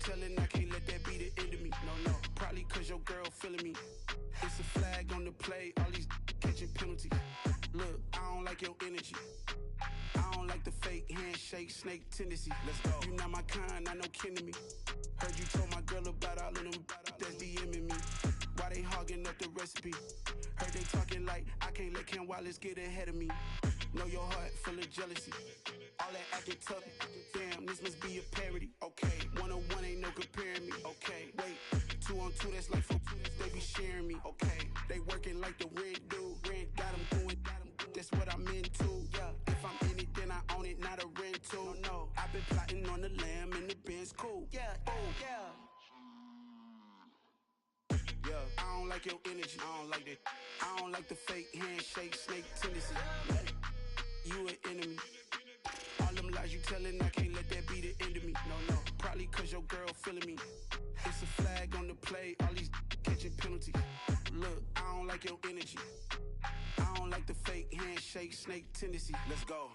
telling I can't let that be the end of me. No, probably cause your girl feeling me. It's a flag on the play, all these catching penalties. Look, I don't like your energy. I don't like the fake handshake, snake tendency. Let's go. You not my kind, not no kin to me. Heard you told my girl about all of them that's DMing me. Why they hogging up the recipe? Heard they talking like I can't let Ken Wallace get ahead of me. Know your heart full of jealousy. All that acting tough, damn, this must be a parody. Okay, 1-on-1 ain't no comparing me. Okay, wait, 2-on-2, that's like 4, they be sharing me. Okay, they working like the rent dude. Rent got them going, that's what I'm into. Yeah, if I'm in it, then I own it, not a rental. No, I've been plotting on the lamb and the Benz cool. Yeah, yeah. Yeah, I don't like your energy, I don't like that. I don't like the fake handshake, snake tendency. You an enemy. All them lies you telling, I can't let that be the end of me. No, probably cause your girl feeling me. It's a flag on the play, all these catching penalties. Look, I don't like your energy. I don't like the fake handshake, snake tendency. Let's go.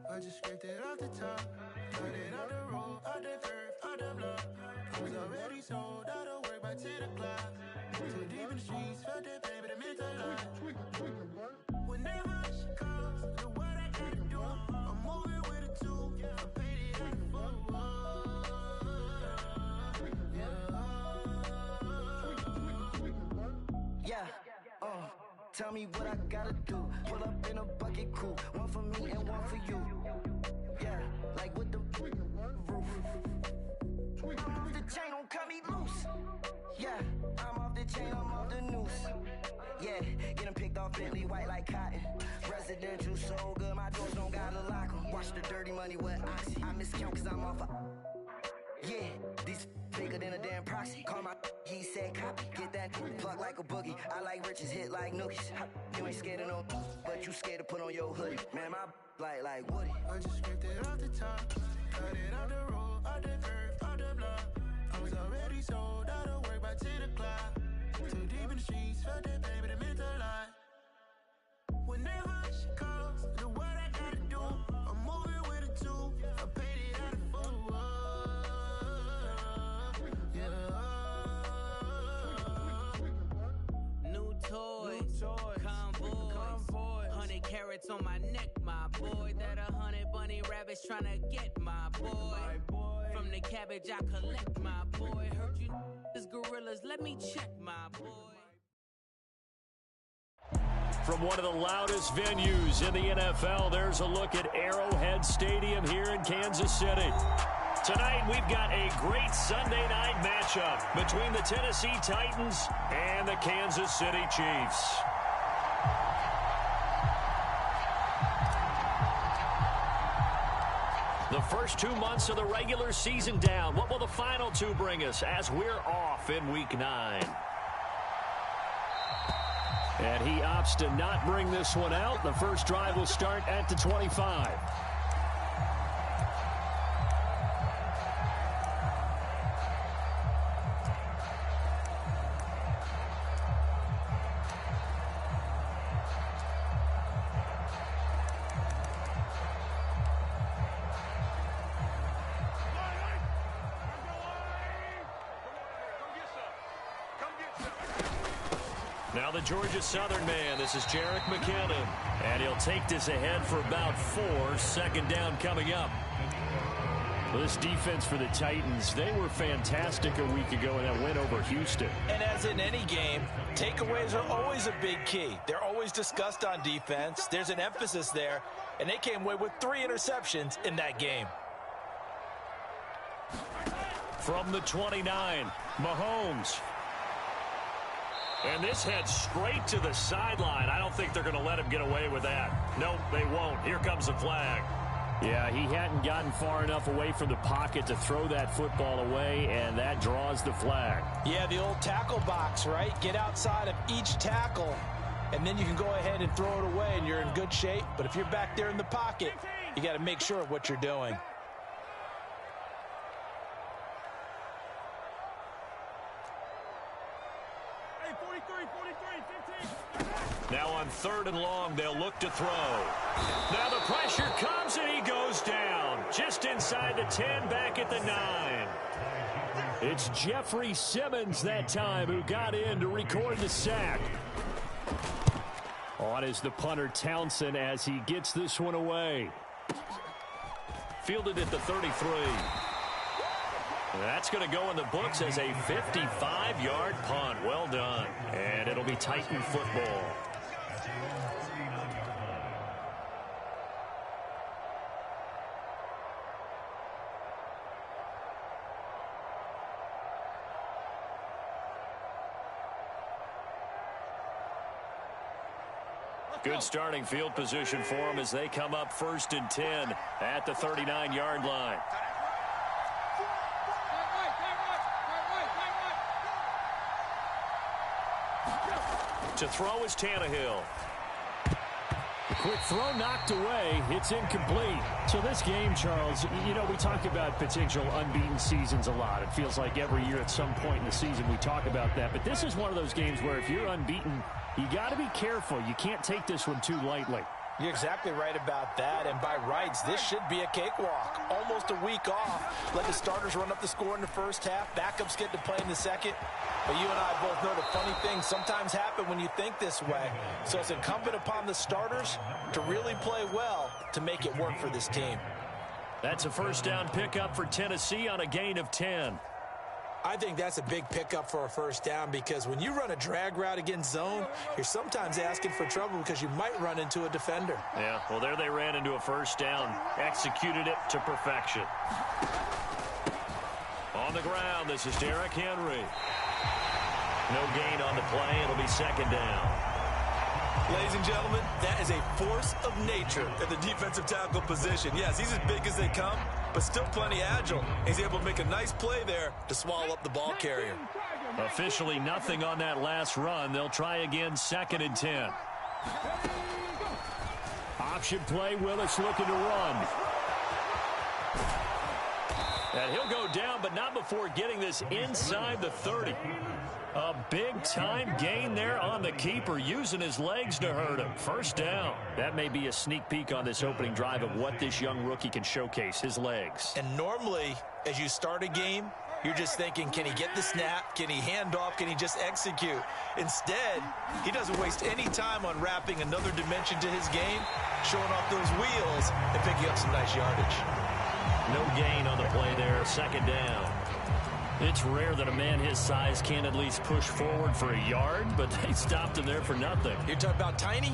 I just scraped it off the top, cut it off the road, off the curve, off the block. I was already sold out of work by 10 o'clock. Too deep in the streets, felt that pain, but it meant a lot. Whenever she calls, know what I gotta do. I'm moving with a two, I paid it out the four. Yeah, tell me what I gotta do. Pull up in a bucket crew, one for me and one for you. Yeah, like with the roof. I'm off the chain, don't cut me loose. Yeah, I'm off the chain, I'm off the noose. Yeah, getting picked off Bentley, white like cotton. Residential so good, my doors don't gotta lock 'em. Watch the dirty money with oxy. I miscount cause I'm off yeah, these bigger than a damn proxy. Call my he said copy. Get that plug like a boogie. I like riches, hit like nookies. You ain't scared of no, but you scared to put on your hoodie. Man, my like Woody. I just scraped it off the top, cut it off the road, off the curve, off the block. I was already sold out of work by 10 o'clock. Too deep in the streets, felt that pain, but it meant a lot. Whenever she calls, know what I gotta do. I'm moving with a two, I paid it out of four. Convoy, 100 carats on my neck, my boy. That 100 bunny wrap cabbage tryna get my boy. From the cabbage I collect my boy. Heard you is gorillas, let me check my boy. From one of the loudest venues in the NFL, there's a look at Arrowhead Stadium here in Kansas City. Tonight, we've got a great Sunday night matchup between the Tennessee Titans and the Kansas City Chiefs. The first 2 months of the regular season down. What will the final two bring us as we're off in Week 9? And he opts to not bring this one out. The first drive will start at the 25. Now the Georgia Southern man, this is Jerick McKinnon. And he'll take this ahead for about 4. Second down coming up. Well, this defense for the Titans, they were fantastic a week ago in that win over Houston. And as in any game, takeaways are always a big key. They're always discussed on defense. There's an emphasis there. And they came away with 3 interceptions in that game. From the 29, Mahomes. And this heads straight to the sideline. I don't think they're going to let him get away with that. Nope, they won't. Here comes the flag. Yeah, he hadn't gotten far enough away from the pocket to throw that football away, and that draws the flag. Yeah, the old tackle box, right? Get outside of each tackle, and then you can go ahead and throw it away, and you're in good shape. But if you're back there in the pocket, you got to make sure of what you're doing. Now on 3rd and long, they'll look to throw. Now the pressure comes, and he goes down. Just inside the 10, back at the 9. It's Jeffrey Simmons that time who got in to record the sack. On is the punter Townsend as he gets this one away. Fielded at the 33. That's going to go in the books as a 55-yard punt. Well done. And it'll be Titan football. Good starting field position for them as they come up 1st and 10 at the 39-yard line. To throw is Tannehill. Quick throw knocked away. It's incomplete. So this game, Charles, you know, we talk about potential unbeaten seasons a lot. It feels like every year at some point in the season we talk about that. But this is one of those games where if you're unbeaten, you got to be careful. You can't take this one too lightly. You're exactly right about that, and by rights, this should be a cakewalk. Almost a week off. Let the starters run up the score in the first half. Backups get to play in the second. But you and I both know the funny things sometimes happen when you think this way. So it's incumbent upon the starters to really play well to make it work for this team. That's a first down pickup for Tennessee on a gain of 10. I think that's a big pickup for a first down because when you run a drag route against zone, you're sometimes asking for trouble because you might run into a defender. Yeah, well, there they ran into a first down, executed it to perfection. On the ground, this is Derrick Henry. No gain on the play. It'll be second down. Ladies and gentlemen, that is a force of nature at the defensive tackle position. Yes, he's as big as they come, but still plenty agile. He's able to make a nice play there to swallow up the ball carrier. Officially nothing on that last run. They'll try again, 2nd and 10. Option play, Willis looking to run. And he'll go down, but not before getting this inside the 30. A big-time gain there on the keeper, using his legs to hurt him. First down. That may be a sneak peek on this opening drive of what this young rookie can showcase, his legs. And normally, as you start a game, you're just thinking, can he get the snap? Can he hand off? Can he just execute? Instead, he doesn't waste any time unwrapping another dimension to his game, showing off those wheels, and picking up some nice yardage. No gain on the play there, second down. It's rare that a man his size can at least push forward for a yard, but they stopped him there for nothing. You're talking about tiny?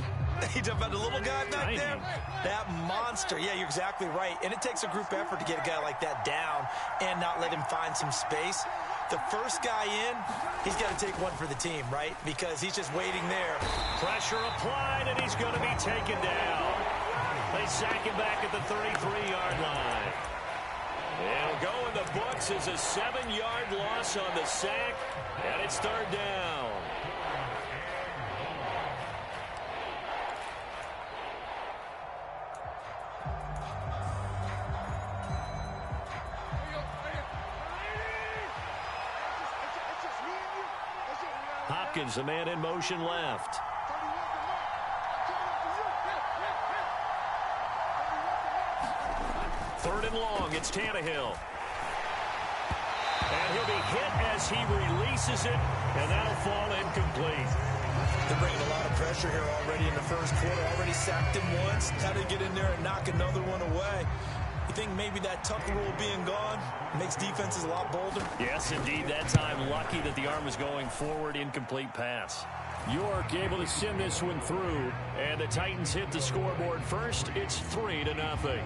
You're talking about the little guy back there? That monster. Yeah, you're exactly right. And it takes a group effort to get a guy like that down and not let him find some space. The first guy in, he's got to take one for the team, right? Because he's just waiting there. Pressure applied, and he's going to be taken down. They sack him back at the 33-yard line. It'll go in the books as a 7-yard loss on the sack, and it's third down. Hopkins, the man in motion left. Third and long, it's Tannehill. And he'll be hit as he releases it, and that'll fall incomplete. They're bringing a lot of pressure here already in the first quarter. Already sacked him once. Had to get in there and knock another one away. You think maybe that Tucker rule being gone makes defenses a lot bolder? Yes, indeed. That time, lucky that the arm was going forward, incomplete pass. York able to send this one through, and the Titans hit the scoreboard first. It's 3-0.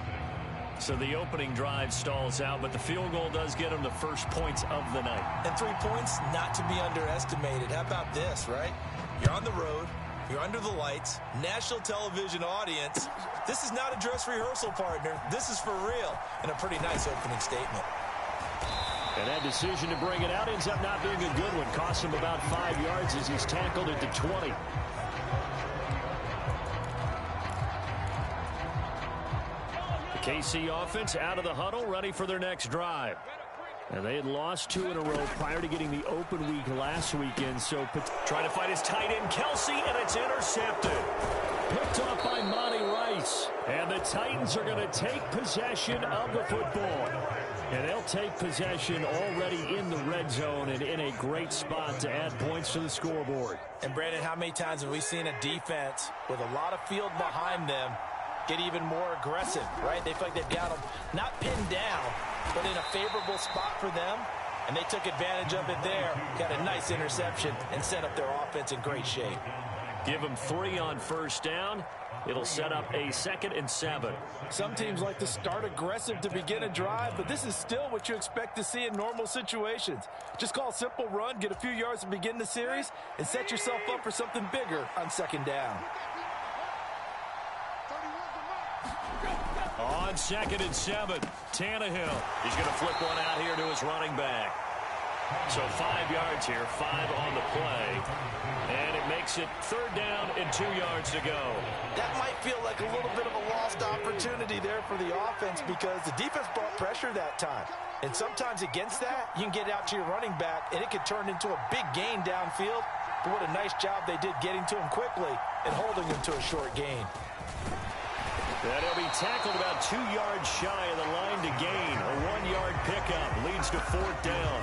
So the opening drive stalls out, but the field goal does get them the first points of the night. And 3 points, not to be underestimated. How about this, right? You're on the road. You're under the lights. National television audience. This is not a dress rehearsal, partner. This is for real. And a pretty nice opening statement. And that decision to bring it out ends up not being a good one. Costs him about 5 yards as he's tackled at the 20. KC offense out of the huddle, ready for their next drive. And they had lost 2 in a row prior to getting the open week last weekend. So trying to find his tight end, Kelsey, and it's intercepted. Picked off by Monty Rice. And the Titans are going to take possession of the football. And they'll take possession already in the red zone and in a great spot to add points to the scoreboard. And, Brandon, how many times have we seen a defense with a lot of field behind them get even more aggressive, right? They feel like they've got them not pinned down, but in a favorable spot for them, and they took advantage of it there. Got a nice interception and set up their offense in great shape. Give them 3 on first down. It'll set up a 2nd and 7. Some teams like to start aggressive to begin a drive, but this is still what you expect to see in normal situations. Just call a simple run, get a few yards to begin the series, and set yourself up for something bigger on second down. On 2nd and 7, Tannehill. He's going to flip one out here to his running back. So 5 yards here, 5 on the play. And it makes it 3rd down and 2 yards to go. That might feel like a little bit of a lost opportunity there for the offense because the defense brought pressure that time. And sometimes against that, you can get out to your running back, and it could turn into a big gain downfield. But what a nice job they did getting to him quickly and holding him to a short gain. And he'll be tackled about 2 yards shy of the line to gain. A 1-yard pickup leads to 4th down.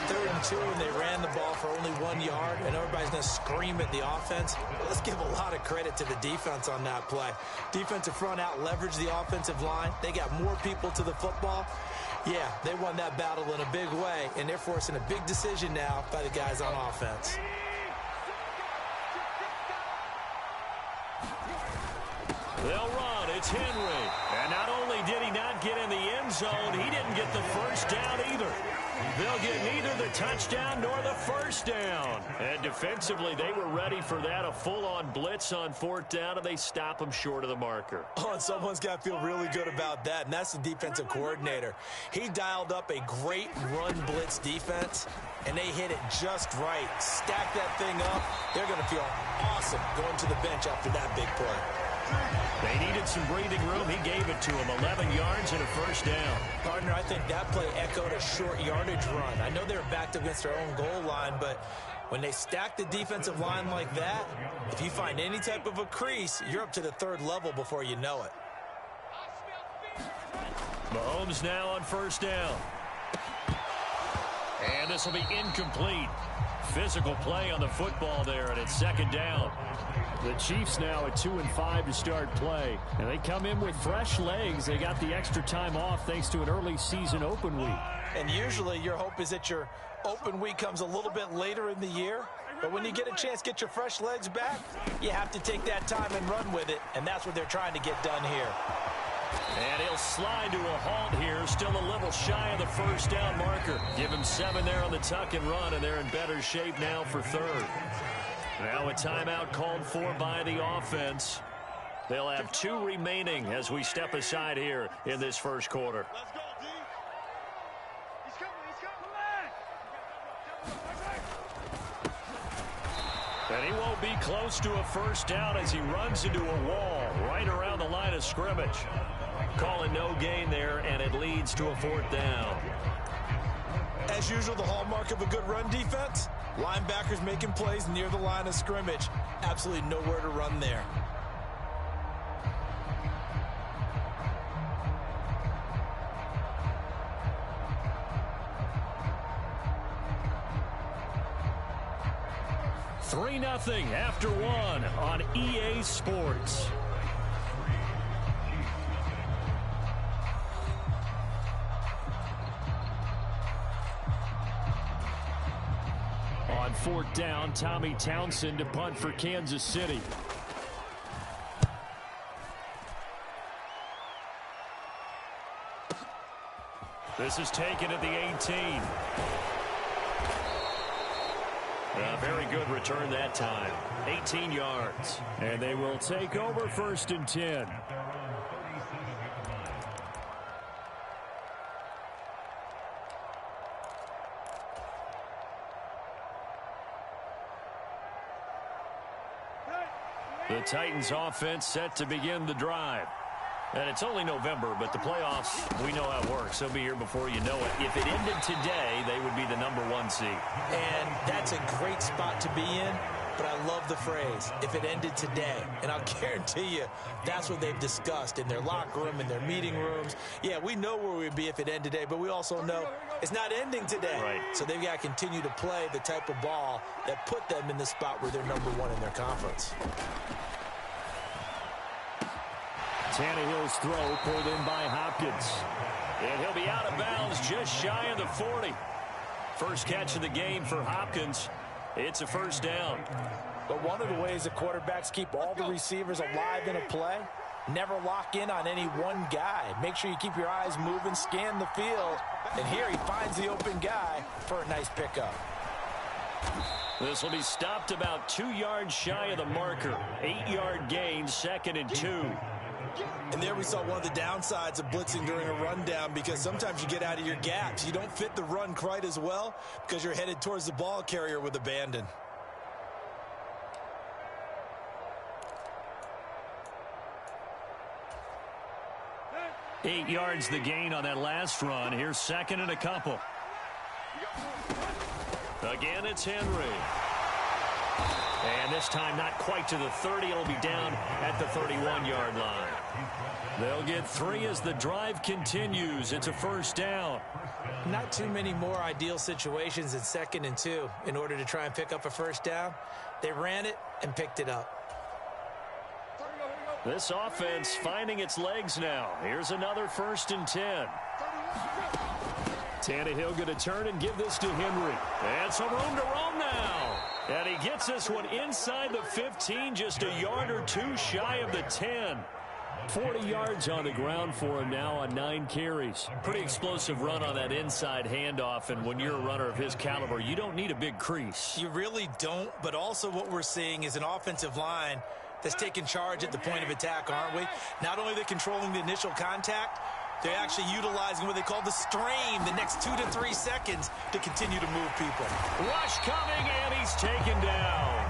3rd and 2, and they ran the ball for only 1 yard, and everybody's going to scream at the offense. Let's give a lot of credit to the defense on that play. Defensive front out leveraged the offensive line. They got more people to the football. Yeah, they won that battle in a big way, and they're forcing a big decision now by the guys on offense. They'll run. It's Henry. And not only did he not get in the end zone, he didn't get the first down either. They'll get neither the touchdown nor the first down. And defensively, they were ready for that. A full-on blitz on 4th down, and they stop him short of the marker. Oh, and someone's got to feel really good about that, and that's the defensive coordinator. He dialed up a great run blitz defense, and they hit it just right. Stack that thing up. They're going to feel awesome going to the bench after that big play. They needed some breathing room. He gave it to him. 11 yards and a first down. Partner, I think that play echoed a short yardage run. I know they were backed against their own goal line, but when they stack the defensive line like that, if you find any type of a crease, you're up to the 3rd level before you know it. Mahomes now on first down. And this will be incomplete. Physical play on the football there, and it's second down. The Chiefs now at 2-5 to start play. And they come in with fresh legs. They got the extra time off thanks to an early season open week. And usually your hope is that your open week comes a little bit later in the year. But when you get a chance to get your fresh legs back, you have to take that time and run with it. And that's what they're trying to get done here. And he'll slide to a halt here. Still a little shy of the first down marker. Give him 7 there on the tuck and run, and they're in better shape now for third. Now a timeout called for by the offense. They'll have 2 remaining as we step aside here in this first quarter. Let's go, D. He's coming. And he won't be close to a first down as he runs into a wall right around the line of scrimmage. Calling no gain there, and it leads to a 4th down. As usual, the hallmark of a good run defense, linebackers making plays near the line of scrimmage. Absolutely nowhere to run there. Three 3-0 after 1 on EA Sports. On 4th down, Tommy Townsend to punt for Kansas City. This is taken at the 18. A very good return that time. 18 yards. And they will take over 1st and 10. The Titans offense set to begin the drive. And it's only November, but the playoffs, we know how it works. They'll be here before you know it. If it ended today, they would be the #1 seed. And that's a great spot to be in, but I love the phrase, if it ended today. And I'll guarantee you, that's what they've discussed in their locker room, in their meeting rooms. Yeah, we know where we'd be if it ended today, but we also know it's not ending today. Right. So they've got to continue to play the type of ball that put them in the spot where they're #1 in their conference. Tannehill's throw pulled in by Hopkins. And he'll be out of bounds just shy of the 40. First catch of the game for Hopkins. It's a 1st down. But one of the ways the quarterbacks keep all the receivers alive in a play, never lock in on any one guy. Make sure you keep your eyes moving, scan the field. And here he finds the open guy for a nice pickup. This will be stopped about 2 yards shy of the marker. 8-yard gain, 2nd and 2. And there we saw one of the downsides of blitzing during a rundown, because sometimes you get out of your gaps. You don't fit the run quite as well because you're headed towards the ball carrier with abandon. Eight yards the gain on that last run. Here's 2nd and a couple. Again, it's Henry. And this time not quite to the 30. It'll be down at the 31-yard line. They'll get 3 as the drive continues. It's a 1st down. Not too many more ideal situations in 2nd and 2 in order to try and pick up a 1st down. They ran it and picked it up. This offense finding its legs now. Here's another 1st and 10. Tannehill going to turn and give this to Henry. And some room to roam now. And he gets this one inside the 15, just a yard or 2 shy of the 10. 40 yards on the ground for him now on 9 carries. Pretty explosive run on that inside handoff, and when you're a runner of his caliber, you don't need a big crease. You really don't, but also what we're seeing is an offensive line that's taking charge at the point of attack, aren't we? Not only are they controlling the initial contact, they're actually utilizing what they call the strain, the next 2 to 3 seconds to continue to move people. Rush coming, and he's taken down.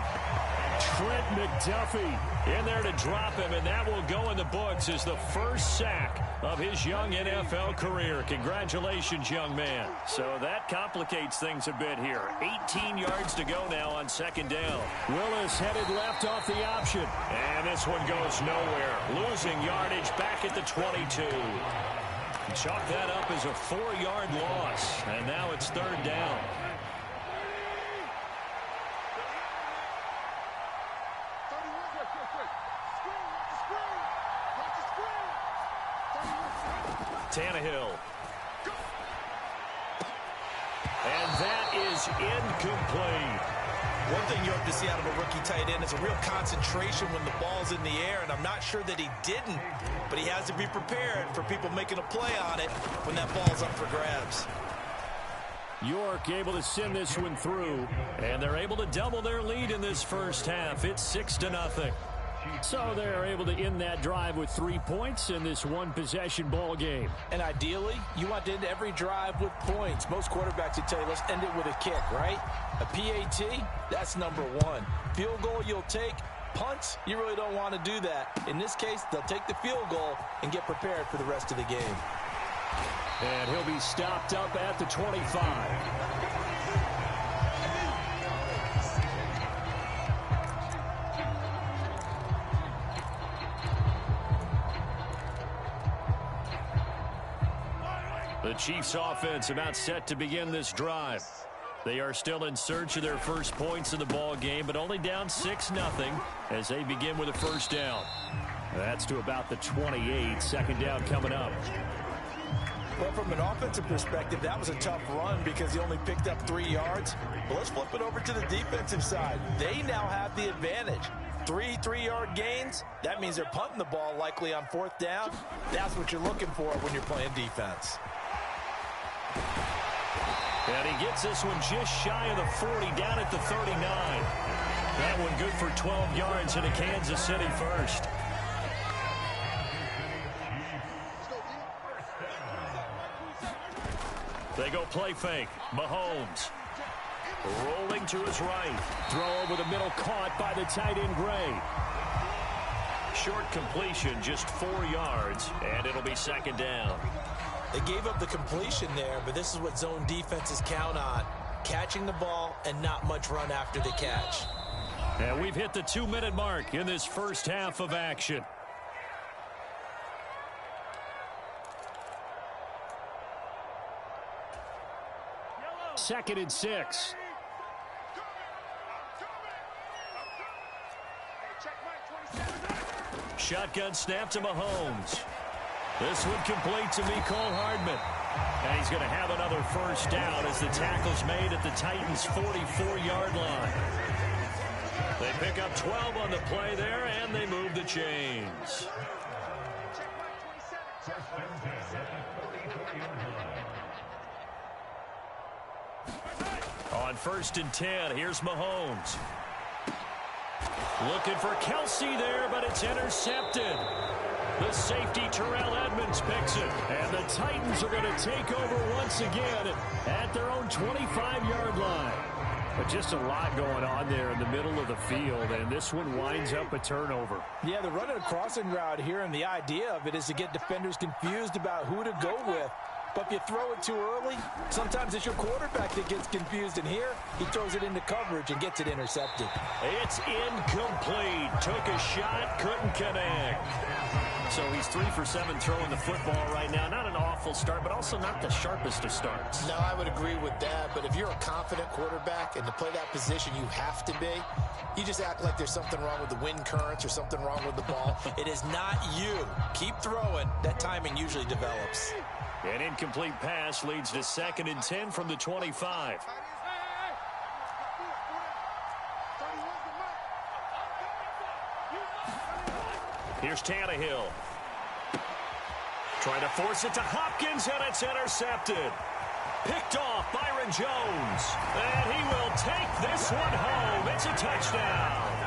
Trent McDuffie in there to drop him, and that will go in the books as the first sack of his young NFL career. Congratulations, young man. So that complicates things a bit here. 18 yards to go now on 2nd down. Willis headed left off the option, and this one goes nowhere. Losing yardage back at the 22. Chalk that up as a 4-yard loss, and now it's third down. Tannehill. And that is incomplete. One thing you hope to see out of a rookie tight end is a real concentration when the ball's in the air, and I'm not sure that he didn't, but he has to be prepared for people making a play on it when that ball's up for grabs. York able to send this one through, and they're able to double their lead in this first half. It's 6-0. So they're able to end that drive with 3 points in this one-possession ball game. And ideally, you want to end every drive with points. Most quarterbacks would tell you, let's end it with a kick, right? A PAT, that's number one. Field goal you'll take. Punts, you really don't want to do that. In this case, they'll take the field goal and get prepared for the rest of the game. And he'll be stopped up at the 25. The Chiefs offense about set to begin this drive. They are still in search of their first points in the ball game, but only down 6-0 as they begin with a first down. That's to about the 28. Second down coming up. Well, from an offensive perspective, that was a tough run because he only picked up 3 yards. But let's flip it over to the defensive side. They now have the advantage. 3 3-yard gains, that means they're punting the ball likely on fourth down. That's what you're looking for when you're playing defense. And he gets this one just shy of the 40, down at the 39. That one good for 12 yards into Kansas City first. They go play fake. Mahomes rolling to his right. Throw over the middle, caught by the tight end Gray. Short completion, just 4 yards, and it'll be second down. They gave up the completion there, but this is what zone defenses count on. Catching the ball and not much run after the catch. And we've hit the 2-minute mark in this first half of action. Second and 6. Shotgun snap to Mahomes. This one complete to Mecole Hardman. And he's going to have another first down as the tackle's made at the Titans' 44-yard line. They pick up 12 on the play there, and they move the chains. On 1st and 10, here's Mahomes. Looking for Kelsey there, but it's intercepted. The safety, Terrell Edmonds, picks it. And the Titans are going to take over once again at their own 25-yard line. But just a lot going on there in the middle of the field, and this one winds up a turnover. Yeah, they're running a crossing route here, and the idea of it is to get defenders confused about who to go with. But if you throw it too early, sometimes it's your quarterback that gets confused. And here, he throws it into coverage and gets it intercepted. It's incomplete. Took a shot, couldn't connect. So he's 3 for 7 throwing the football right now. Not an awful start, but also not the sharpest of starts. No, I would agree with that. But if you're a confident quarterback and to play that position you have to be, you just act like there's something wrong with the wind currents or something wrong with the ball. It is not you. Keep throwing. That timing usually develops. An incomplete pass leads to 2nd and 10 from the 25. Here's Tannehill. Trying to force it to Hopkins, and it's intercepted. Picked off Byron Jones. And he will take this one home. It's a touchdown.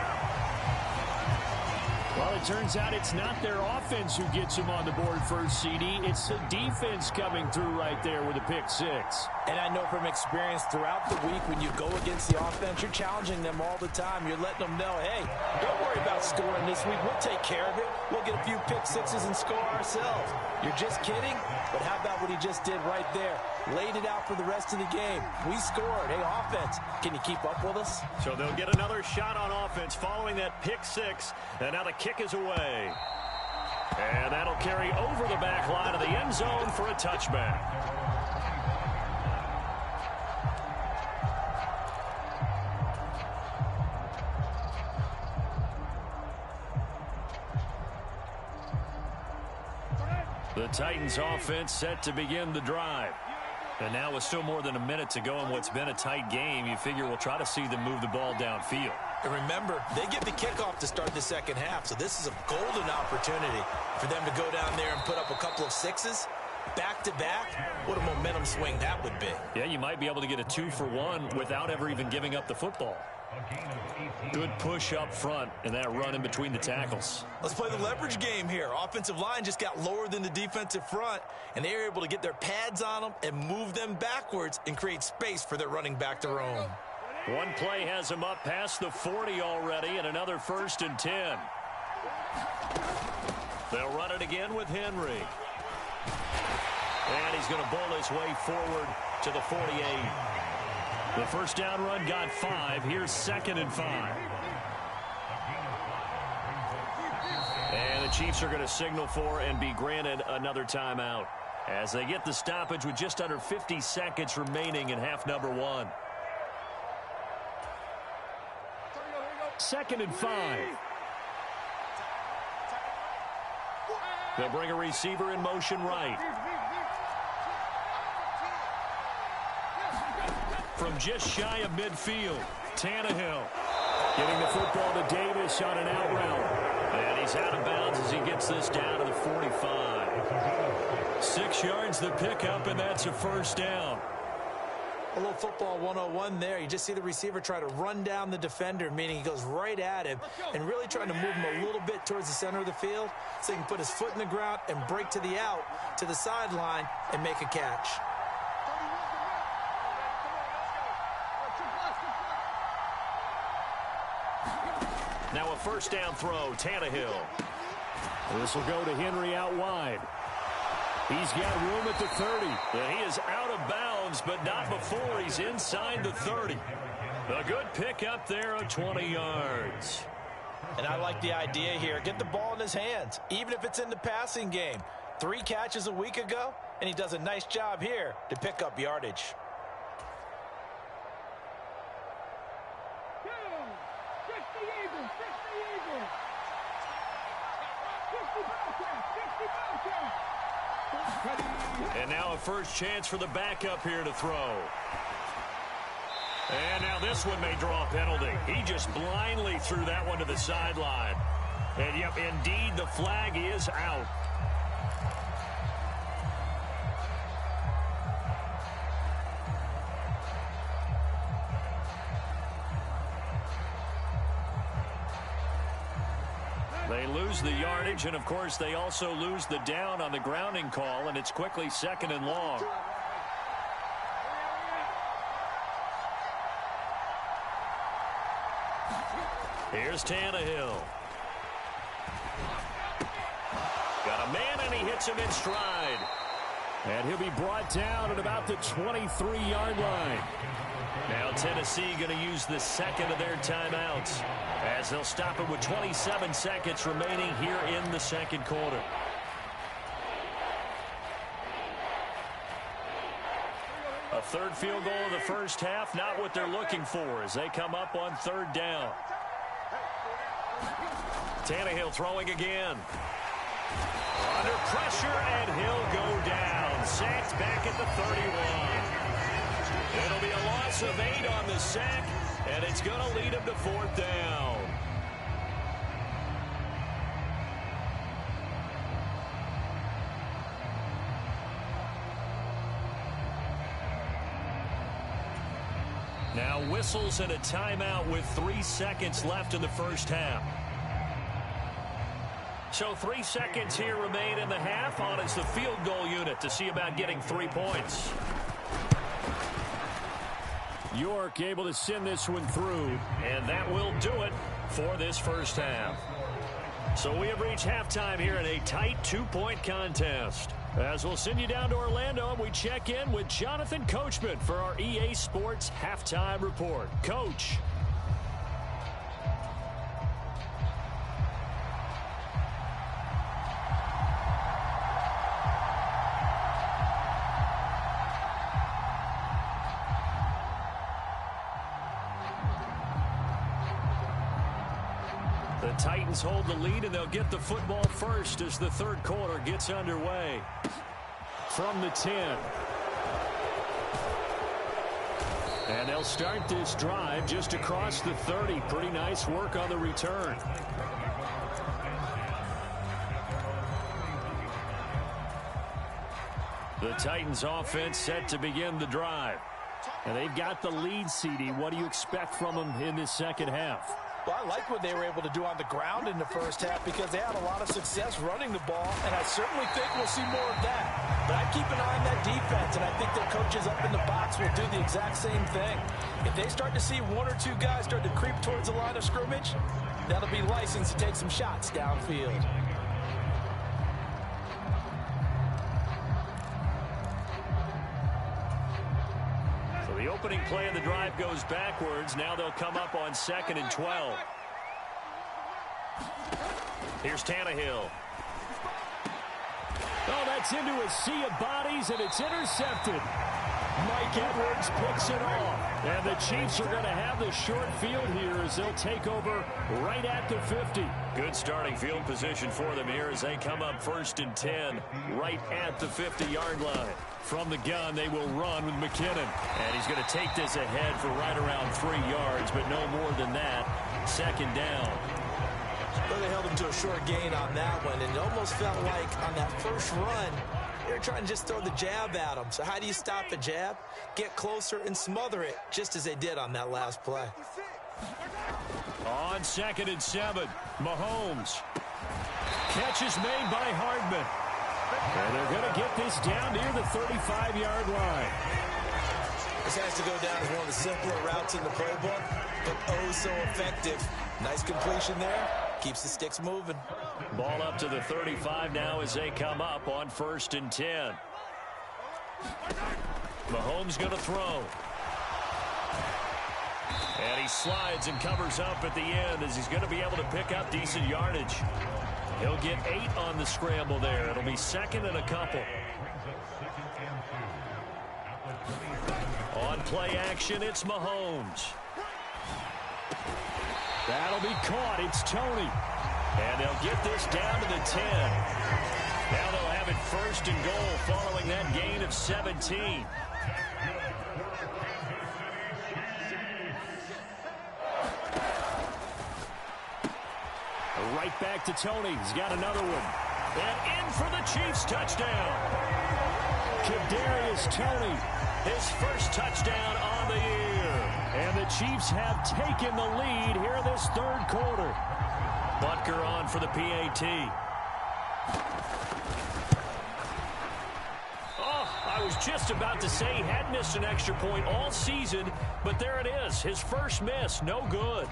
Well, it turns out it's not their offense who gets him on the board first, CD. It's the defense coming through right there with a pick 6. And I know from experience throughout the week when you go against the offense, you're challenging them all the time. You're letting them know, hey, don't worry about scoring this week. We'll take care of it. We'll get a few pick 6s and score ourselves. You're just kidding? But how about what he just did right there? Laid it out for the rest of the game. We scored. Hey, offense, can you keep up with us? So they'll get another shot on offense following that pick 6. And now the kick is away. And that'll carry over the back line of the end zone for a touchback. The Titans offense set to begin the drive. And now with still more than a minute to go in what's been a tight game, you figure we'll try to see them move the ball downfield. And remember, they get the kickoff to start the second half, so this is a golden opportunity for them to go down there and put up a couple of sixes back-to-back. What a momentum swing that would be. Yeah, you might be able to get a 2-for-1 without ever even giving up the football. Good push up front and that run in between the tackles. Let's play the leverage game here. Offensive line just got lower than the defensive front, and they were able to get their pads on them and move them backwards and create space for their running back to roam. One play has him up past the 40 already, and another 1st and 10. They'll run it again with Henry. And he's going to bowl his way forward to the 48. The first down run got 5. Here's 2nd and 5. And the Chiefs are going to signal for and be granted another timeout as they get the stoppage with just under 50 seconds remaining in half number 1. 2nd and 5. They'll bring a receiver in motion right. From just shy of midfield, Tannehill getting the football to Davis on an out route. And he's out of bounds as he gets this down to the 45. 6 yards the pickup, and that's a first down. A little football 101 there. You just see the receiver try to run down the defender, meaning he goes right at him and really trying to move him a little bit towards the center of the field so he can put his foot in the ground and break to the out, to the sideline, and make a catch. Now a first down throw, Tannehill. This will go to Henry out wide. He's got room at the 30. And he is out of bounds, but not before he's inside the 30. A good pickup there of 20 yards. And I like the idea here. Get the ball in his hands, even if it's in the passing game. 3 catches a week ago, and he does a nice job here to pick up yardage. And now a first chance for the backup here to throw. And now this one may draw a penalty. He just blindly threw that one to the sideline. And yep, indeed, the flag is out. They lose the yardage, and of course they also lose the down on the grounding call, and it's quickly 2nd and long. Here's Tannehill. Got a man, and he hits him in stride. And he'll be brought down at about the 23-yard line. Now Tennessee going to use the second of their timeouts as they'll stop it with 27 seconds remaining here in the second quarter. A third field goal of the first half, not what they're looking for as they come up on 3rd down. Tannehill throwing again. Under pressure, and he'll go down. Sacked back at the 31. It'll be a loss of 8 on the sack, and it's going to lead him to 4th down. Now whistles and a timeout with 3 seconds left in the first half. So 3 seconds here remain in the half. On is the field goal unit to see about getting 3 points. York able to send this one through, and that will do it for this first half. So we have reached halftime here in a tight 2-point contest. As we'll send you down to Orlando, and we check in with Jonathan Coachman for our EA Sports Halftime Report. Coach. The Titans hold the lead, and they'll get the football first as the third quarter gets underway. From the 10. And they'll start this drive just across the 30. Pretty nice work on the return. The Titans offense set to begin the drive. And they've got the lead, CD. What do you expect from them in this second half? Well, I like what they were able to do on the ground in the first half because they had a lot of success running the ball, and I certainly think we'll see more of that. But I keep an eye on that defense, and I think their coaches up in the box will do the exact same thing. If they start to see one or two guys start to creep towards the line of scrimmage, that'll be license to take some shots downfield. The opening play of the drive goes backwards. Now they'll come up on 2nd and 12. Here's Tannehill. Oh, that's into a sea of bodies, and it's intercepted. Mike Edwards picks it off. And the Chiefs are going to have the short field here as they'll take over right at the 50. Good starting field position for them here as they come up 1st and 10 right at the 50-yard line. From the gun, they will run with McKinnon. And he's going to take this ahead for right around 3 yards, but no more than that. 2nd down. Well, they held him to a short gain on that one, and it almost felt like on that first run, they were trying to just throw the jab at him. So how do you stop a jab? Get closer and smother it, just as they did on that last play. On 2nd and 7, Mahomes. Catch is made by Hardman. And they're going to get this down near the 35-yard line. This has to go down as one of the simpler routes in the playbook, but oh so effective. Nice completion there. Keeps the sticks moving. Ball up to the 35 now as they come up on 1st and 10. Mahomes going to throw. And he slides and covers up at the end as he's going to be able to pick up decent yardage. He'll get 8 on the scramble there. It'll be 2nd and a couple. On play action, it's Mahomes. That'll be caught. It's Tony. And they'll get this down to the 10. Now they'll have it 1st and goal following that gain of 17. Right back to Tony. He's got another one. And in for the Chiefs touchdown. Kadarius Toney, his first touchdown on the year. And the Chiefs have taken the lead here this third quarter. Butker on for the PAT. Oh, I was just about to say he had missed an extra point all season, but there it is. His first miss, no good.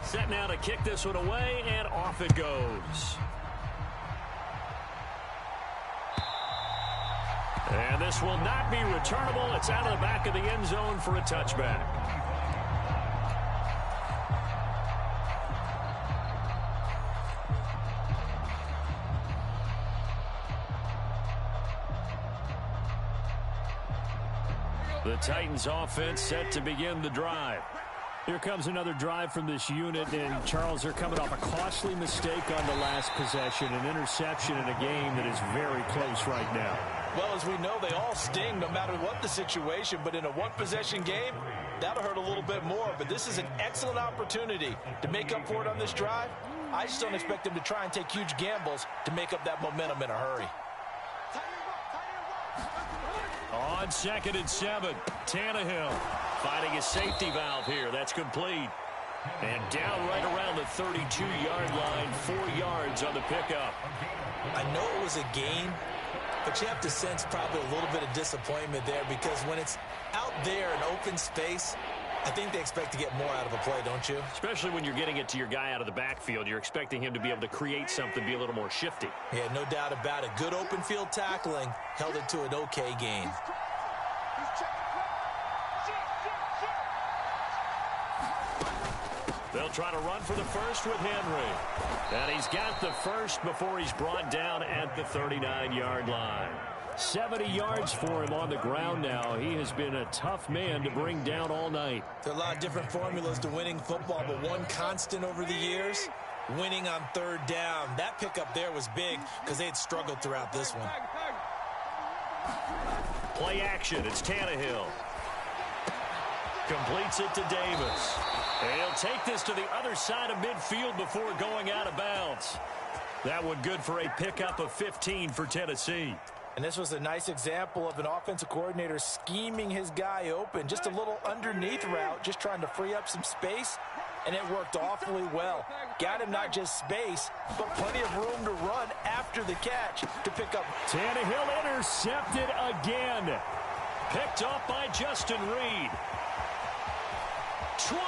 Set now to kick this one away, and off it goes. And this will not be returnable. It's out of the back of the end zone for a touchback. The Titans offense set to begin the drive. Here comes another drive from this unit, and Charles, they're coming off a costly mistake on the last possession, an interception in a game that is very close right now. Well, as we know, they all sting no matter what the situation, but in a one-possession game, that'll hurt a little bit more. But this is an excellent opportunity to make up for it on this drive. I just don't expect them to try and take huge gambles to make up that momentum in a hurry. On 2nd and 7, Tannehill finding a safety valve here. That's complete. And down right around the 32-yard line, 4 yards on the pickup. I know it was a gain, but you have to sense probably a little bit of disappointment there because when it's out there in open space, I think they expect to get more out of a play, don't you? Especially when you're getting it to your guy out of the backfield. You're expecting him to be able to create something, be a little more shifty. Yeah, no doubt about it. Good open field tackling held it to an okay gain. They'll try to run for the first with Henry. And he's got the first before he's brought down at the 39-yard line. 70 yards for him on the ground now. He has been a tough man to bring down all night. There are a lot of different formulas to winning football, but one constant over the years, winning on third down. That pickup there was big because they had struggled throughout this one. Play action. It's Tannehill. Completes it to Davis. And he'll take this to the other side of midfield before going out of bounds. That one good for a pickup of 15 for Tennessee. And this was a nice example of an offensive coordinator scheming his guy open. Just a little underneath route, just trying to free up some space, and it worked awfully well. Got him not just space, but plenty of room to run after the catch to pick up. Tannehill intercepted again. Picked off by Justin Reed. 20.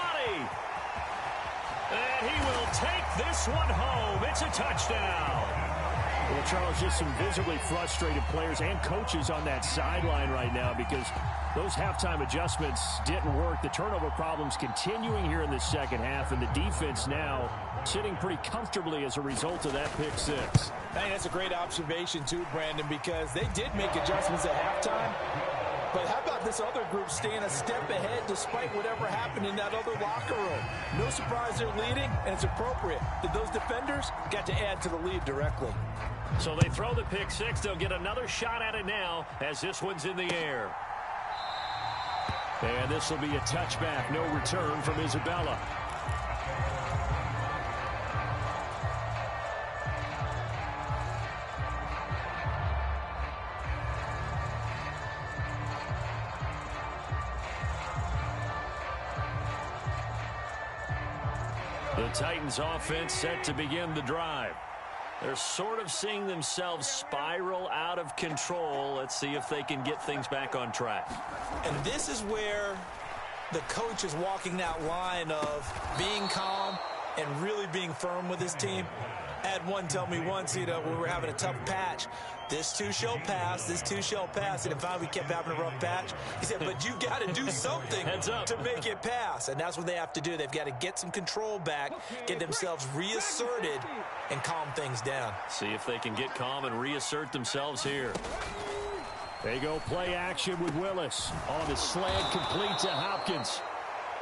And he will take this one home. It's a touchdown. Well, Charles, just some visibly frustrated players and coaches on that sideline right now because those halftime adjustments didn't work. The turnover problems continuing here in the second half, and the defense now sitting pretty comfortably as a result of that pick six. I think that's a great observation too, Brandon, because they did make adjustments at halftime. But how about this other group staying a step ahead despite whatever happened in that other locker room? No surprise they're leading, and it's appropriate that those defenders got to add to the lead directly. So they throw the pick six. They'll get another shot at it now as this one's in the air. And this will be a touchback. No return from Isabella. The Titans offense set to begin the drive. They're sort of seeing themselves spiral out of control. Let's see if they can get things back on track. And this is where the coach is walking that line of being calm and really being firm with his team. I had one tell me once, we were having a tough patch. This too shall pass, this too shall pass. And finally we kept having a rough patch. He said, but you've got to do something to make it pass. And that's what they have to do. They've got to get some control back, get themselves reasserted, and calm things down. See if they can get calm and reassert themselves here. They go play action with Willis. On the slant, complete to Hopkins.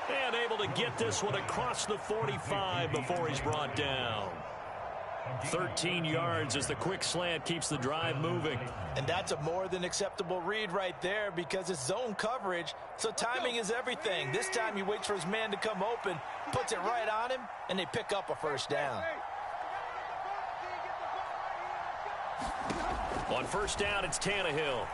And able to get this one across the 45 before he's brought down. 13 yards as the quick slant keeps the drive moving. And that's a more than acceptable read right there because it's zone coverage, so timing is everything. This time he waits for his man to come open, puts it right on him, and they pick up a first down. On first down, it's Tannehill.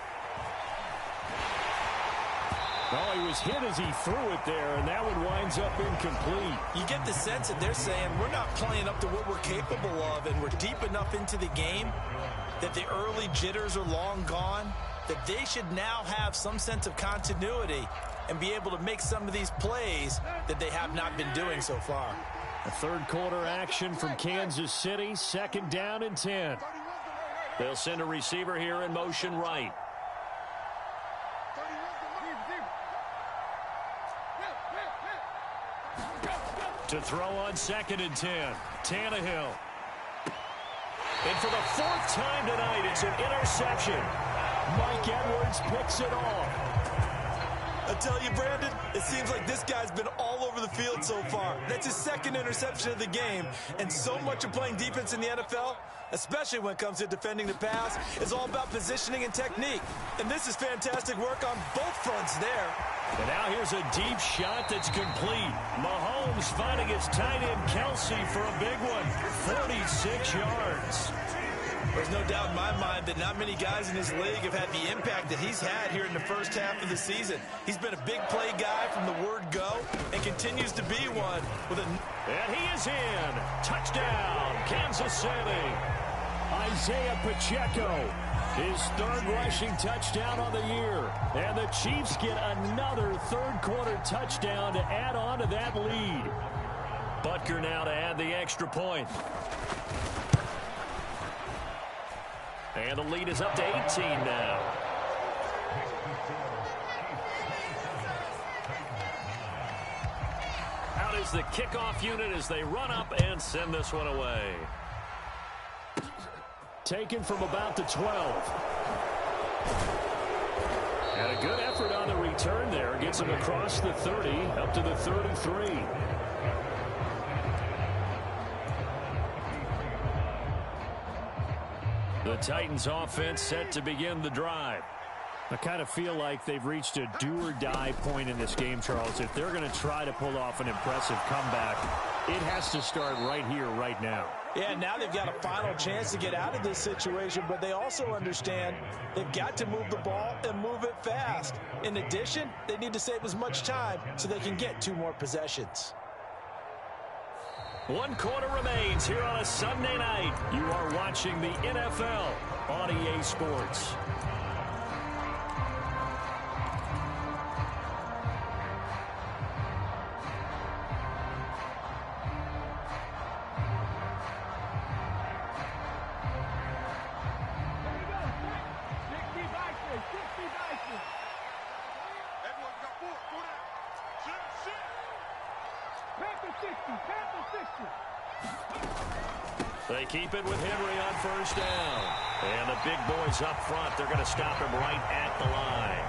Oh, he was hit as he threw it there, and that one winds up incomplete. You get the sense that they're saying we're not playing up to what we're capable of, and we're deep enough into the game that the early jitters are long gone, that they should now have some sense of continuity and be able to make some of these plays that they have not been doing so far. A third quarter action from Kansas City, second down and 10. They'll send a receiver here in motion right. To throw on second and 10. Tannehill. And for the fourth time tonight, it's an interception. Mike Edwards picks it off. I tell you, Brandon, it seems like this guy's been all over the field so far. That's his second interception of the game. And so much of playing defense in the NFL, especially when it comes to defending the pass, is all about positioning and technique. And this is fantastic work on both fronts there. And now here's a deep shot that's complete. Mahomes finding his tight end Kelsey for a big one. 46 yards. There's no doubt in my mind that not many guys in this league have had the impact that he's had here in the first half of the season. He's been a big play guy from the word go and continues to be one. And he is in. Touchdown, Kansas City. Isaiah Pacheco. His third rushing touchdown on the year. And the Chiefs get another third quarter touchdown to add on to that lead. Butker now to add the extra point. And the lead is up to 18 now. Out is the kickoff unit as they run up and send this one away. Taken from about the 12. And a good effort on the return there. Gets him across the 30, up to the 33. The Titans offense set to begin the drive. I kind of feel like they've reached a do-or-die point in this game, Charles. If they're going to try to pull off an impressive comeback, it has to start right here, right now. Yeah, now they've got a final chance to get out of this situation, but they also understand they've got to move the ball and move it fast. In addition, they need to save as much time so they can get 2 more possessions. 1 quarter remains here on a Sunday night. You are watching the NFL on EA Sports. They keep it with Henry on first down. And the big boys up front, they're going to stop him right at the line.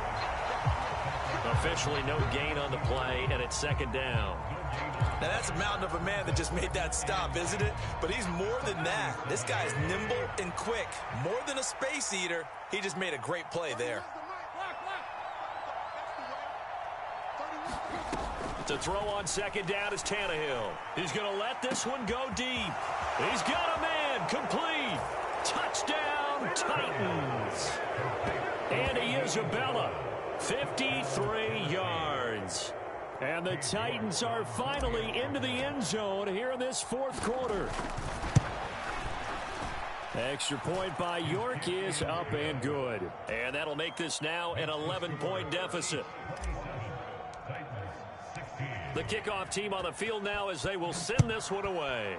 Officially no gain on the play, and it's 2nd down. Now that's a mountain of a man that just made that stop, isn't it? But he's more than that. This guy's nimble and quick. More than a space eater, he just made a great play there. To throw on 2nd down is Tannehill. He's going to let this one go deep. He's got a man. Complete. Touchdown, Titans. Andy Isabella, 53 yards. And the Titans are finally into the end zone here in this 4th quarter. Extra point by York is up and good. And that'll make this now an 11-point deficit. The kickoff team on the field now as they will send this one away.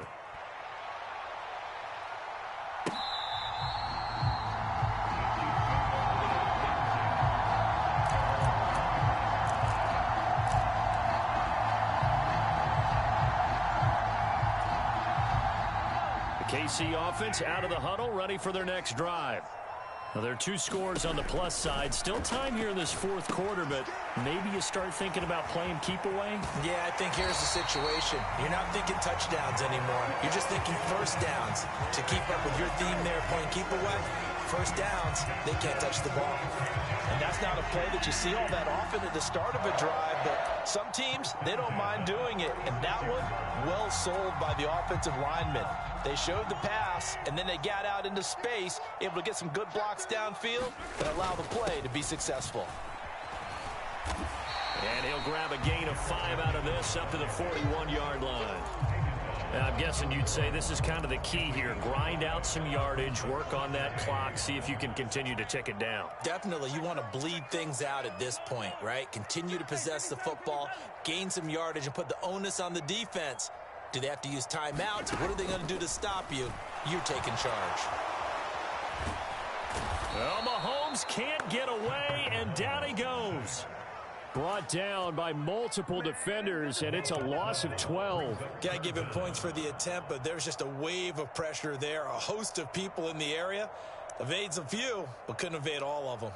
The KC offense out of the huddle, ready for their next drive. Now, there are 2 scores on the plus side. Still time here in this 4th quarter, but maybe you start thinking about playing keep away? Yeah, I think here's the situation. You're not thinking touchdowns anymore. You're just thinking first downs. To keep up with your theme there, playing keep away, first downs, they can't touch the ball. And that's not a play that you see all that often at the start of a drive, but some teams, they don't mind doing it. And that one, well sold by the offensive lineman. They showed the pass, and then they got out into space, able to get some good blocks downfield and allow the play to be successful. And he'll grab a gain of 5 out of this up to the 41-yard line. Now, I'm guessing you'd say this is kind of the key here. Grind out some yardage, work on that clock, see if you can continue to tick it down. Definitely. You want to bleed things out at this point, right? Continue to possess the football, gain some yardage, and put the onus on the defense. Do they have to use timeouts? What are they going to do to stop you? You're taking charge. Well, Mahomes can't get away, and down he goes. Brought down by multiple defenders, and it's a loss of 12. Got to give him points for the attempt, but there's just a wave of pressure there. A host of people in the area. Evades a few, but couldn't evade all of them.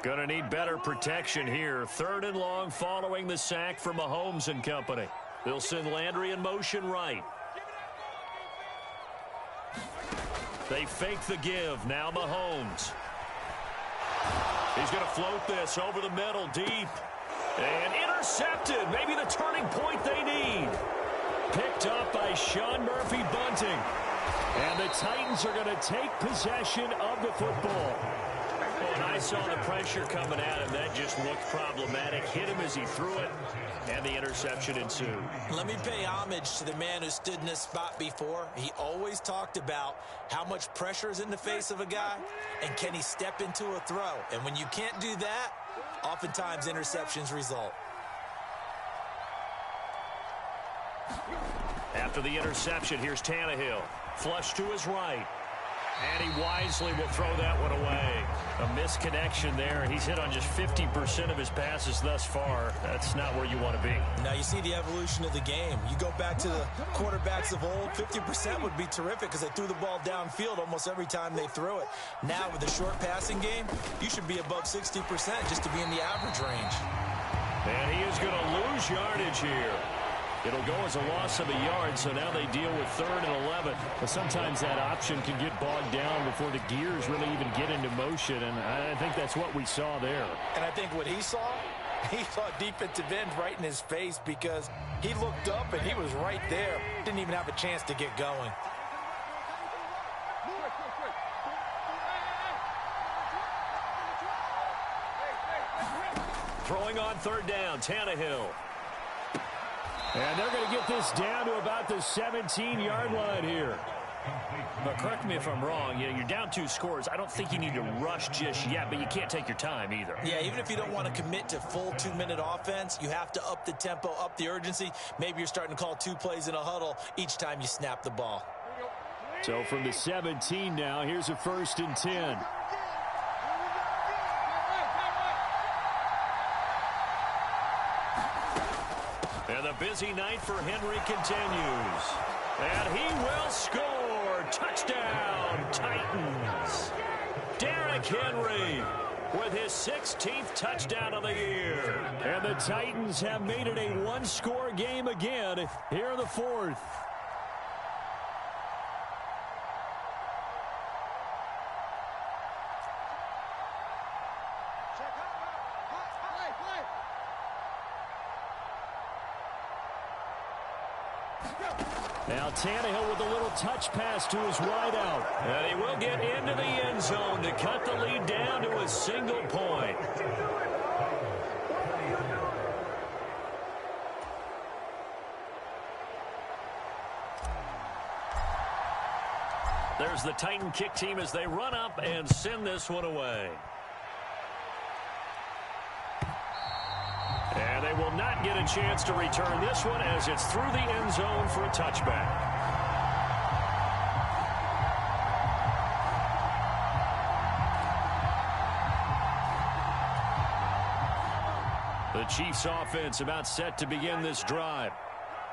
Going to need better protection here. 3rd and long following the sack from Mahomes and company. They'll send Landry in motion right. They fake the give. Now Mahomes. He's going to float this over the middle deep. And intercepted. Maybe the turning point they need. Picked up by Sean Murphy-Bunting. And the Titans are going to take possession of the football. And I saw the pressure coming at him. That just looked problematic. Hit him as he threw it, and the interception ensued. Let me pay homage to the man who stood in this spot before. He always talked about how much pressure is in the face of a guy, and can he step into a throw. And when you can't do that, oftentimes interceptions result. After the interception, here's Tannehill. Flush to his right. And he wisely will throw that one away. A misconnection there. He's hit on just 50% of his passes thus far. That's not where you want to be. Now you see the evolution of the game. You go back to the quarterbacks of old, 50% would be terrific because they threw the ball downfield almost every time they threw it. Now with the short passing game, you should be above 60% just to be in the average range. And he is going to lose yardage here. It'll go as a loss of a yard, so now they deal with 3rd and 11. But sometimes that option can get bogged down before the gears really even get into motion, and I think that's what we saw there. And I think what he saw defensive end right in his face because he looked up and he was right there. Didn't even have a chance to get going. Throwing on 3rd down, Tannehill. And they're going to get this down to about the 17-yard line here. But correct me if I'm wrong. You're down 2 scores. I don't think you need to rush just yet, but you can't take your time either. Yeah, even if you don't want to commit to full 2-minute offense, you have to up the tempo, up the urgency. Maybe you're starting to call 2 plays in a huddle each time you snap the ball. So from the 17 now, here's a 1st and 10. And the busy night for Henry continues. And he will score. Touchdown, Titans. Derrick Henry with his 16th touchdown of the year. And the Titans have made it a 1-score game again here in the 4th. Now Tannehill with a little touch pass to his wideout. And he will get into the end zone to cut the lead down to a single point. There's the Titan kick team as they run up and send this one away. And they will not get a chance to return this one as it's through the end zone for a touchback. The Chiefs offense about set to begin this drive.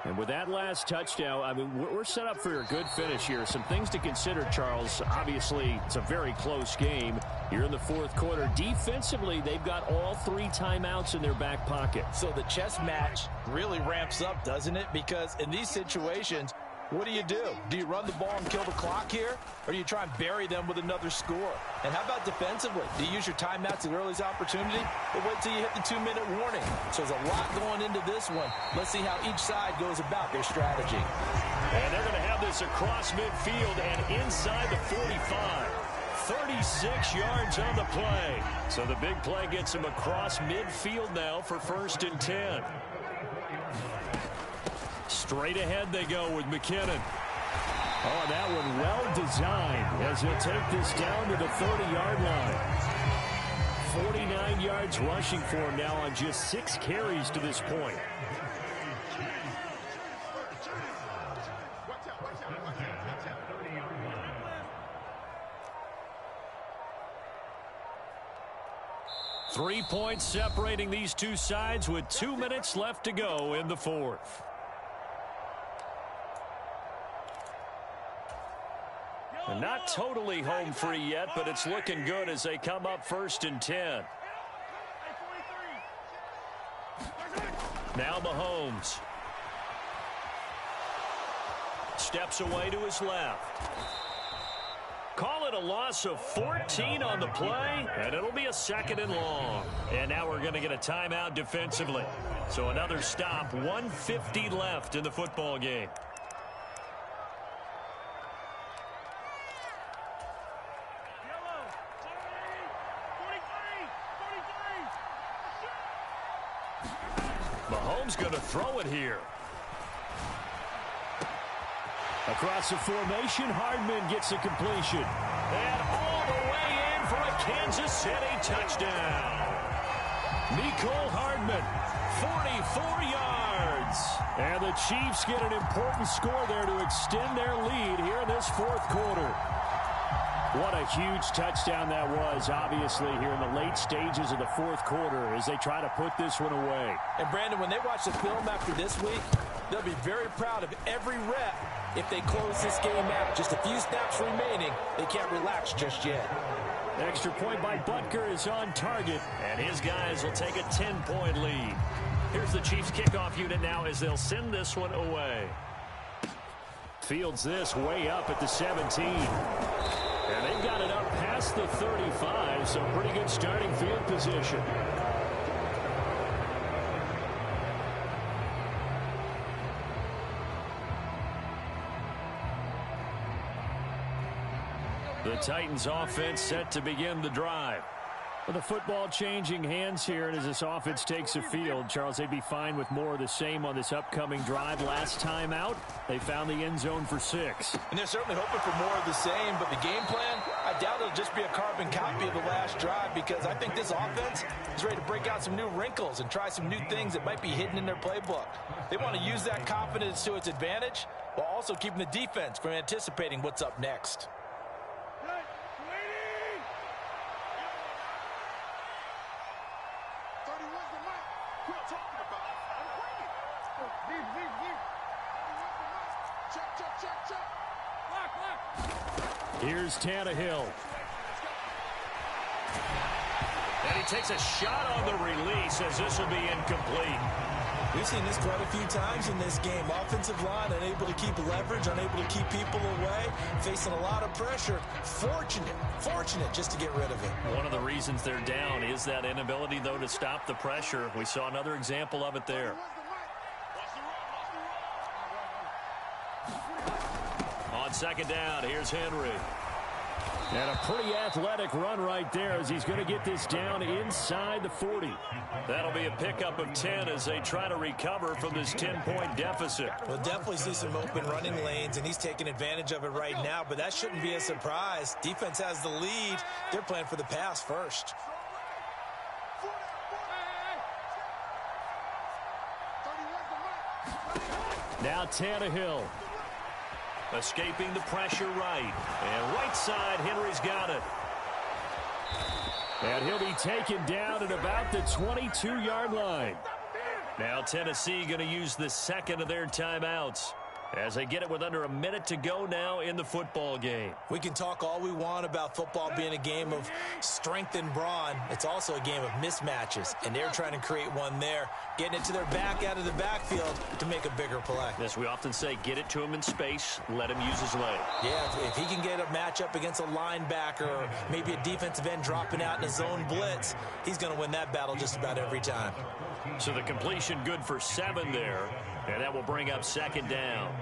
And with that last touchdown, I mean, we're set up for a good finish here. Some things to consider, Charles. Obviously, it's a very close game here in the 4th quarter. Defensively, they've got all 3 timeouts in their back pocket. So the chess match really ramps up, doesn't it? Because in these situations, what do? Do you run the ball and kill the clock here? Or do you try and bury them with another score? And how about defensively? Do you use your timeouts at earliest opportunity? Or wait till you hit the 2-minute warning? So there's a lot going into this one. Let's see how each side goes about their strategy. And they're going to have this across midfield and inside the 45. 36 yards on the play. So the big play gets him across midfield now for 1st and 10. Straight ahead they go with McKinnon. Oh, that one well designed as he'll take this down to the 30-yard line. 49 yards rushing for him now on just 6 carries to this point. Three points separating these two sides with 2 minutes left to go in the 4th. And not totally home free yet, but it's looking good as they come up 1st and 10. Now Mahomes. Steps away to his left. Call it a loss of 14 on the play, and it'll be a 2nd and long. And now we're going to get a timeout defensively. So another stop, 1:50 left in the football game. Mahomes going to throw it here. Across the formation, Hardman gets a completion. And all the way in for a Kansas City touchdown. Mecole Hardman, 44 yards. And the Chiefs get an important score there to extend their lead here in this 4th quarter. What a huge touchdown that was, obviously, here in the late stages of the fourth quarter as they try to put this one away. And, Brandon, when they watch the film after this week, they'll be very proud of every rep if they close this game out. Just a few snaps remaining. They can't relax just yet. Extra point by Butker is on target, and his guys will take a 10-point lead. Here's the Chiefs kickoff unit now as they'll send this one away. Fields this way up at the 17. And they've got it up past the 35, so pretty good starting field position. The Titans offense set to begin the drive. With the football changing hands here, and as this offense takes the field, Charles, they'd be fine with more of the same on this upcoming drive. Last time out, they found the end zone for 6. And they're certainly hoping for more of the same, but the game plan, I doubt it'll just be a carbon copy of the last drive, because I think this offense is ready to break out some new wrinkles and try some new things that might be hidden in their playbook. They want to use that confidence to its advantage while also keeping the defense from anticipating what's up next. Here's Tannehill. And he takes a shot on the release as this will be incomplete. We've seen this quite a few times in this game. Offensive line unable to keep leverage, unable to keep people away, facing a lot of pressure. Fortunate just to get rid of it. One of the reasons they're down is that inability, though, to stop the pressure. We saw another example of it there. On second down, here's Henry. And a pretty athletic run right there as he's going to get this down inside the 40. That'll be a pickup of 10 as they try to recover from this 10-point deficit. We'll definitely see some open running lanes, and he's taking advantage of it right now, but that shouldn't be a surprise. Defense has the lead. They're playing for the pass first. Now Tannehill. Escaping the pressure right. And right side, Henry's got it. And he'll be taken down at about the 22-yard line. Now Tennessee going to use the second of their timeouts as they get it with under a minute to go now in the football game. We can talk all we want about football being a game of strength and brawn. It's also a game of mismatches, and they're trying to create one there, getting it to their back out of the backfield to make a bigger play. As we often say, get it to him in space, let him use his leg. Yeah, if he can get a matchup against a linebacker or maybe a defensive end dropping out in a zone blitz, he's going to win that battle just about every time. So the completion good for 7 there, and that will bring up second down.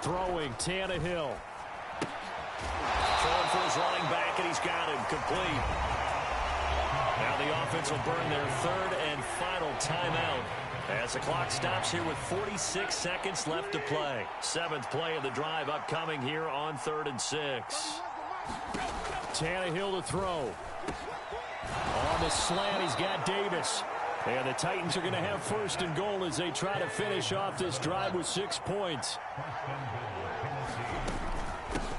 Throwing, Tannehill. Throwing for his running back, and he's got him complete. Now the offense will burn their third and final timeout as the clock stops here with 46 seconds left to play. 7th play of the drive upcoming here on 3rd and 6. Tannehill to throw. On the slant, he's got Davis. And the Titans are going to have 1st and goal as they try to finish off this drive with 6 points.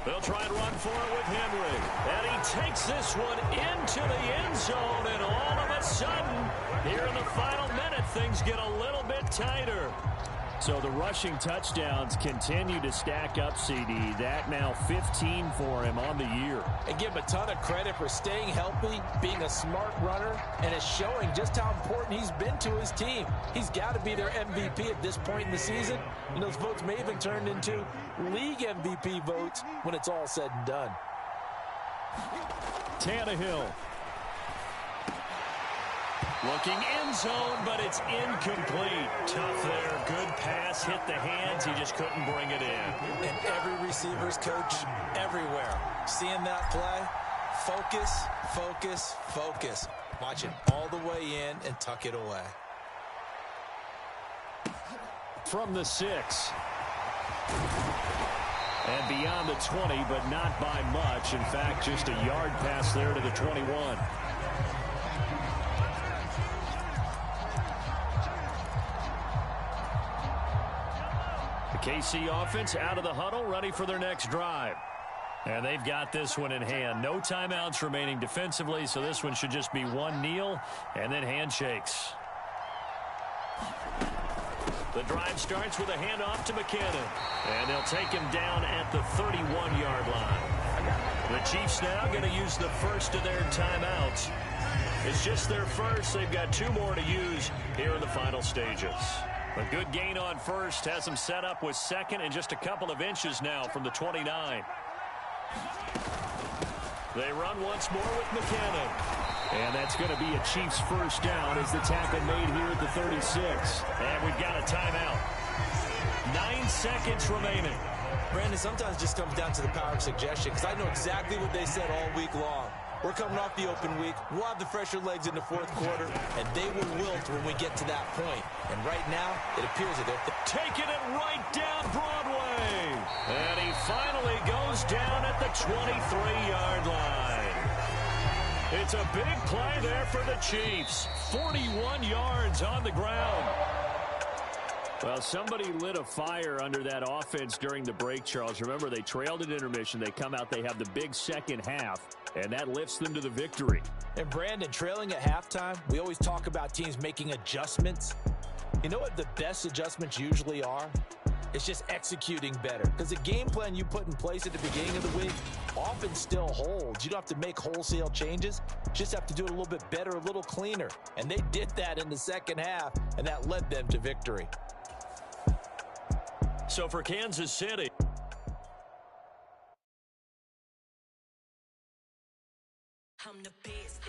They'll try and run for it with Henry. And he takes this one into the end zone. And all of a sudden, here in the final minute, things get a little bit tighter. So the rushing touchdowns continue to stack up, CD. That now 15 for him on the year. And give him a ton of credit for staying healthy, being a smart runner, and it's showing just how important he's been to his team. He's got to be their MVP at this point in the season. And those votes may even turn into league MVP votes when it's all said and done. Tannehill. Looking end zone, but it's incomplete. Tough there. Good pass. Hit the hands. He just couldn't bring it in. And every receiver's coach everywhere. Seeing that play, focus, focus, focus. Watch it all the way in and tuck it away. From the 6. And beyond the 20, but not by much. In fact, just a yard pass there to the 21. The KC offense out of the huddle, ready for their next drive. And they've got this one in hand. No timeouts remaining defensively, so this one should just be one kneel and then handshakes. The drive starts with a handoff to McKinnon. And they'll take him down at the 31-yard line. The Chiefs now going to use the first of their timeouts. It's just their first. They've got two more to use here in the final stages. A good gain on first has them set up with second and just a couple of inches now from the 29. They run once more with McKinnon. And that's going to be a Chiefs first down as the tackle made here at the 36. And we've got a timeout. 9 seconds remaining. Brandon, sometimes it just comes down to the power of suggestion, because I know exactly what they said all week long. We're coming off the open week. We'll have the fresher legs in the fourth quarter, and they will wilt when we get to that point. And right now, it appears that they're taking it right down Broadway. And he finally goes down at the 23-yard line. It's a big play there for the Chiefs. 41 yards on the ground. Well, somebody lit a fire under that offense during the break, Charles. Remember, they trailed at intermission. They come out, they have the big second half, and that lifts them to the victory. And, Brandon, trailing at halftime, we always talk about teams making adjustments. You know what the best adjustments usually are? It's just executing better. Because the game plan you put in place at the beginning of the week often still holds. You don't have to make wholesale changes. You just have to do it a little bit better, a little cleaner. And they did that in the second half, and that led them to victory. So for Kansas City, I'm the best.